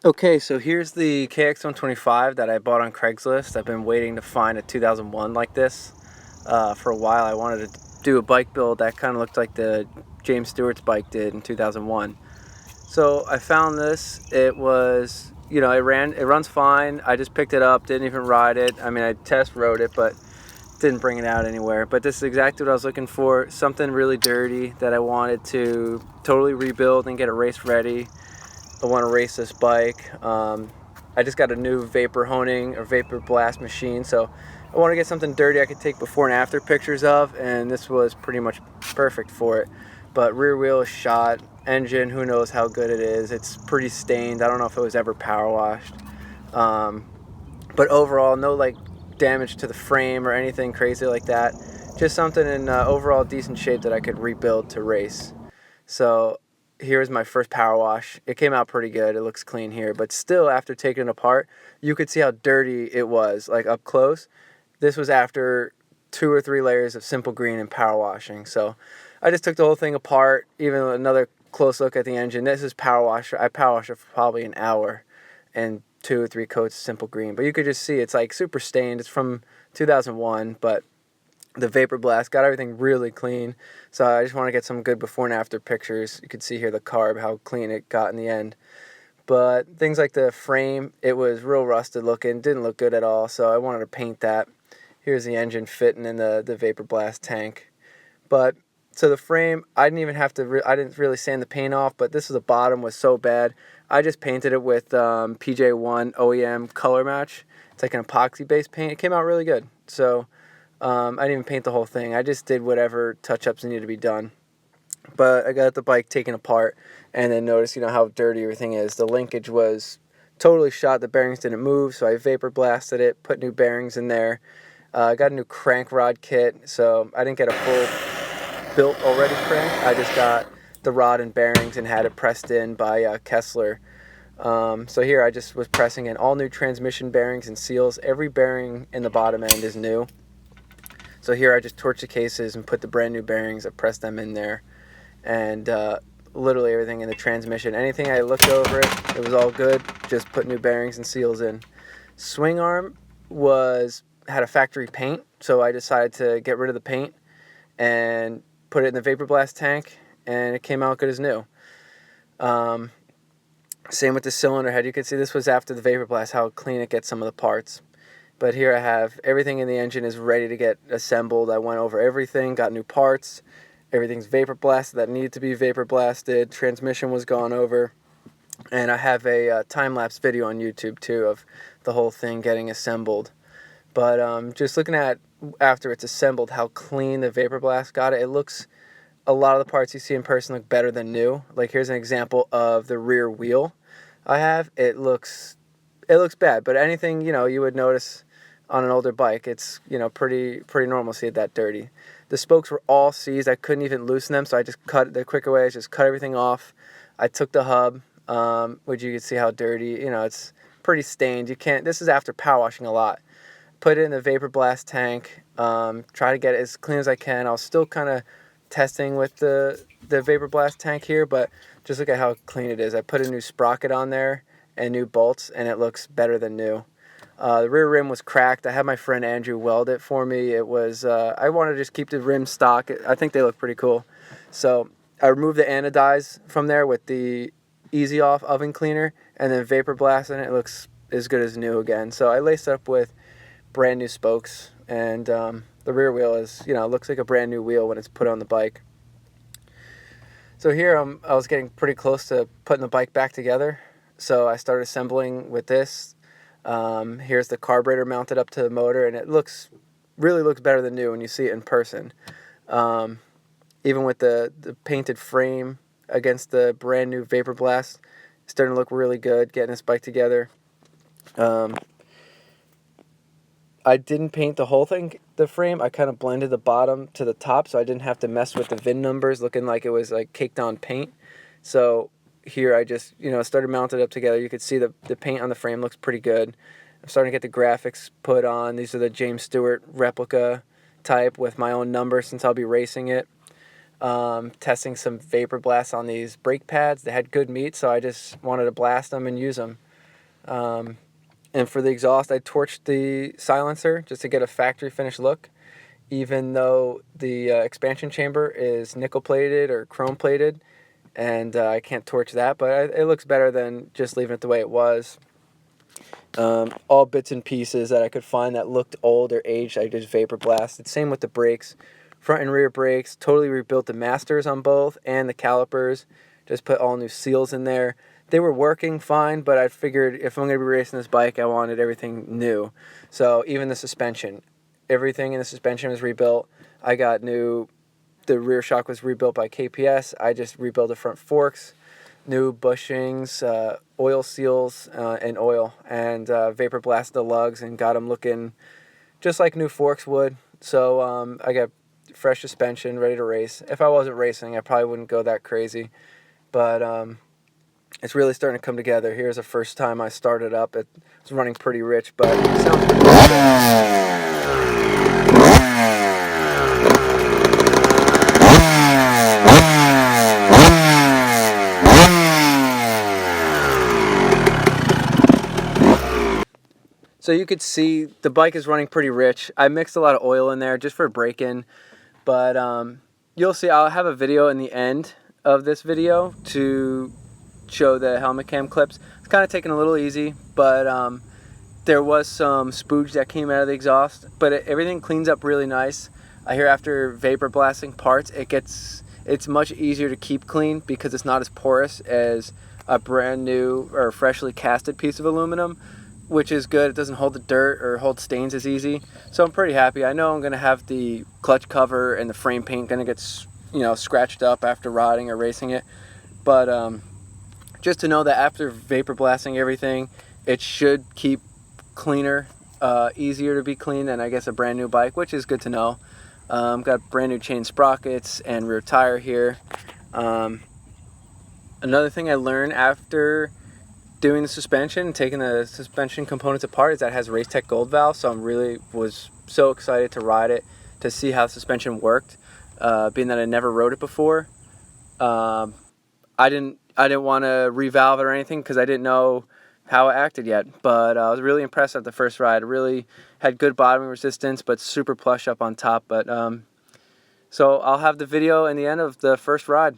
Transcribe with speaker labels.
Speaker 1: Okay, so here's the Kx125 that I bought on Craigslist. I've been waiting to find a 2001 like this for a while. I wanted to do a bike build that kind of looked like the James Stewart's bike did in 2001. So I found this. It was, it runs fine. I just picked it up, didn't even ride it. I mean, I test rode it, but didn't bring it out anywhere. But this is exactly what I was looking for. Something really dirty that I wanted to totally rebuild and get it race ready. I want to race this bike. I just got a new vapor honing or vapor blast machine, so I want to get something dirty I could take before and after pictures of, and this was pretty much perfect for it. But rear wheel is shot, engine, who knows how good it is. It's pretty stained. I don't know if it was ever power washed. Um, but overall, no like damage to the frame or anything crazy like that. Just something in overall decent shape that I could rebuild to race. So here's my first power wash. It came out pretty good. It looks clean here, but still after taking it apart, you could see how dirty it was, like up close. This was after 2 or 3 layers of simple green and power washing. So I just took the whole thing apart, even another close look at the engine. This is power washer. I power washed it for probably an hour and 2 or 3 coats of simple green. But you could just see it's like super stained. It's from 2001, but the vapor blast got everything really clean. So I just want to get some good before and after pictures. You can see here the carb, how clean it got in the end. But things like the frame, it was real rusted looking, didn't look good at all, so I wanted to paint that. Here's the engine fitting in the vapor blast tank. But so the frame, I didn't even have to, I didn't really sand the paint off, but this was the bottom was so bad. I just painted it with PJ1 OEM color match. It's like an epoxy based paint. It came out really good. So I didn't even paint the whole thing. I just did whatever touch-ups needed to be done. But I got the bike taken apart and then noticed, how dirty everything is. The linkage was totally shot. The bearings didn't move, so I vapor blasted it, put new bearings in there. I got a new crank rod kit, so I didn't get a full built already crank. I just got the rod and bearings and had it pressed in by Kessler. So here I just was pressing in all new transmission bearings and seals. Every bearing in the bottom end is new. So here I just torched the cases and put the brand new bearings. I pressed them in there, and literally everything in the transmission. Anything I looked over it was all good. Just put new bearings and seals in. Swing arm had a factory paint, so I decided to get rid of the paint and put it in the vapor blast tank, and it came out good as new. Same with the cylinder head. You can see this was after the vapor blast, how clean it gets some of the parts. But here I have everything in the engine is ready to get assembled. I went over everything, got new parts. Everything's vapor blasted that needed to be vapor blasted. Transmission was gone over. And I have a time-lapse video on YouTube too of the whole thing getting assembled. But just looking at after it's assembled, how clean the vapor blast got it. It looks, a lot of the parts you see in person look better than new. Like here's an example of the rear wheel I have. It looks bad, but anything, you would notice on an older bike, it's, pretty normal to see it that dirty. The spokes were all seized. I couldn't even loosen them, so I just cut the quicker way is just cut everything off. I took the hub, which you can see how dirty, it's pretty stained. This is after power washing a lot. Put it in the vapor blast tank, try to get it as clean as I can. I was still kind of testing with the vapor blast tank here, but just look at how clean it is. I put a new sprocket on there and new bolts, and it looks better than new. The rear rim was cracked. I had my friend Andrew weld it for me. It was, I wanted to just keep the rim stock. I think they look pretty cool. So I removed the anodize from there with the Easy Off oven cleaner and then vapor blast, and it looks as good as new again. So I laced it up with brand new spokes, and the rear wheel is, looks like a brand new wheel when it's put on the bike. So here I was getting pretty close to putting the bike back together. So I started assembling with this. Here's the carburetor mounted up to the motor, and it really looks better than new when you see it in person. Even with the painted frame against the brand new vapor blast, it's starting to look really good getting this bike together. I didn't paint the whole thing, the frame. I kind of blended the bottom to the top, so I didn't have to mess with the VIN numbers, looking like it was like caked on paint. So here I just, started mounted up together. You could see the paint on the frame looks pretty good. I'm starting to get the graphics put on. These are the James Stewart replica type with my own number since I'll be racing it. Testing some vapor blasts on these brake pads. They had good meat, so I just wanted to blast them and use them. And for the exhaust, I torched the silencer just to get a factory finish look, even though the expansion chamber is nickel plated or chrome plated, and I can't torch that, but it looks better than just leaving it the way it was. All bits and pieces that I could find that looked old or aged, I just vapor blasted. Same with the brakes, front and rear brakes. Totally rebuilt the masters on both and the calipers. Just put all new seals in there. They were working fine, but I figured if I'm going to be racing this bike, I wanted everything new. So even the suspension, everything in the suspension was rebuilt. I got new. The rear shock was rebuilt by KPS. I just rebuilt the front forks, new bushings, oil seals, and oil, and vapor blasted the lugs and got them looking just like new forks would. So I got fresh suspension, ready to race. If I wasn't racing, I probably wouldn't go that crazy, but it's really starting to come together. Here's the first time I started up. It was running pretty rich, but it sounds pretty good. So you could see the bike is running pretty rich. I mixed a lot of oil in there just for break-in, but you'll see I'll have a video in the end of this video to show the helmet cam clips. It's kind of taking a little easy, but there was some spooge that came out of the exhaust, but everything cleans up really nice. I hear after vapor blasting parts, it's much easier to keep clean because it's not as porous as a brand new or freshly casted piece of aluminum, which is good. It doesn't hold the dirt or hold stains as easy. So I'm pretty happy. I know I'm going to have the clutch cover and the frame paint going to get scratched up after riding or racing it, but just to know that after vapor blasting everything, it should keep cleaner, easier to be clean than I guess a brand new bike, which is good to know. Got brand new chain sprockets and rear tire here. Another thing I learned after doing the suspension, taking the suspension components apart, is that it has Racetech Gold valve. So was so excited to ride it, to see how suspension worked, being that I never rode it before. I didn't want to revalve it or anything because I didn't know how it acted yet, but I was really impressed at the first ride. It really had good bottoming resistance, but super plush up on top. But so I'll have the video in the end of the first ride.